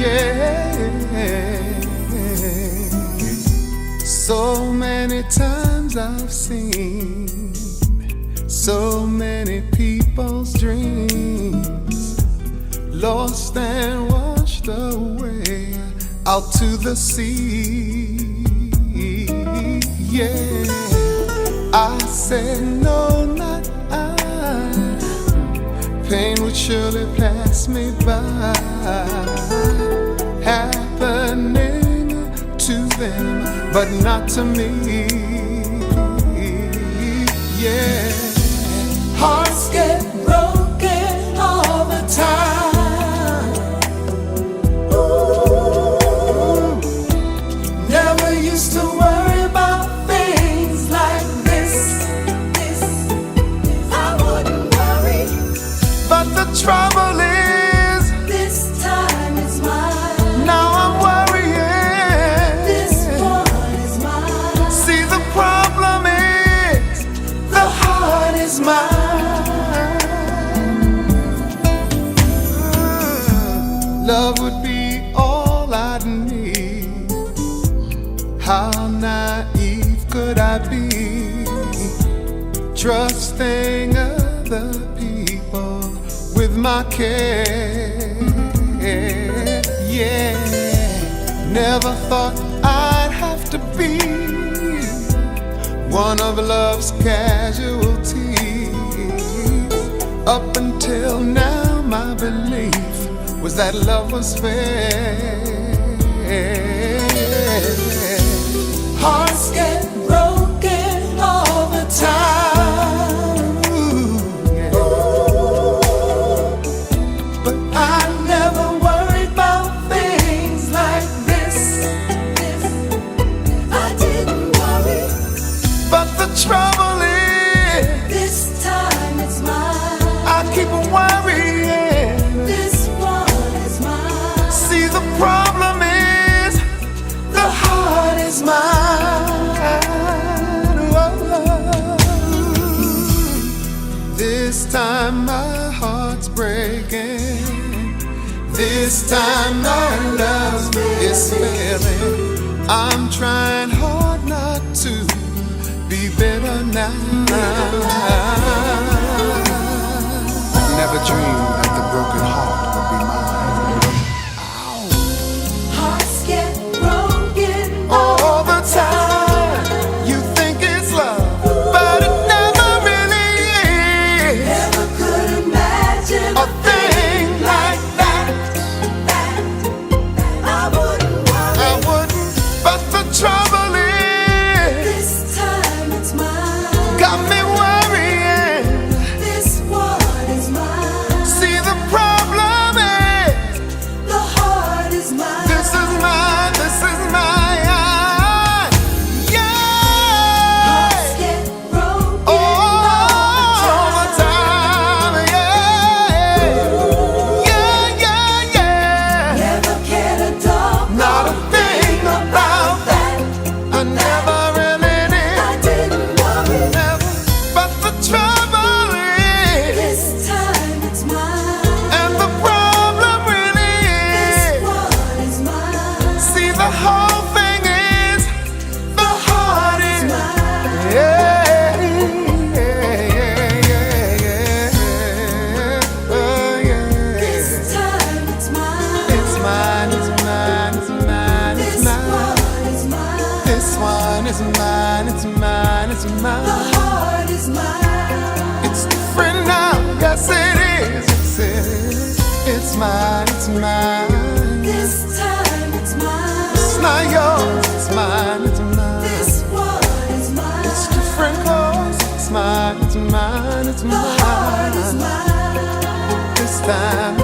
yeah. So many times I've seen so many people's dreams lost and washed away out to the sea. Yeah, I said no, not I. Pain would surely pass me by, happening to them, but not to me. Yeah, hearts get broken all the time. Ooh, never used to worry about things like this. I wouldn't worry, but the trouble is, this time it's mine. Now I'm worrying, this one is mine. See, the problem is, the heart is mine. Love would be all I'd need. How naive could I be, trusting other people with my care? Yeah, never thought I'd have to be one of love's casualties. Up until now, my belief was that love was fair. Hearts get broken all the time. Ooh, yeah. But I never worried about things like this. I didn't worry, but the trouble is, this time it's mine. I keep worrying, this one is mine. See, the problem is, the heart is mine. Whoa. This time my heart's breaking. This time my love is failing. I'm trying hard not to be bitter now. Never dreamed that the broken heart would be mine. Hearts get broken all the time. You think it's love, but it never really is. Never could imagine a thing like that. I wouldn't worry, I wouldn't, but the trouble is, this time it's mine. Got me worrying, this one is mine. See, the problem is, the heart is mine. This is mine, this is mine. Yeah. Hearts get broken all the time. Yeah. Yeah. Never cared a dog, not a thing about that. I never really did. I didn't worry, never. But the trouble is, this time it's mine. And the problem really is, this one is mine. See, the whole thing is, the heart is mine. Yeah, oh, yeah. This time it's mine. It's mine, it's mine, it's mine, it's mine. This one is mine. This one is mine, it's mine, it's mine. The heart is mine. It's different now, yes it is, yes it is. It's mine, it's mine. This time it's mine. It's not yours, it's mine, it's mine. This one is mine. It's different cause, it's mine, it's mine, it's mine. The heart is mine. This time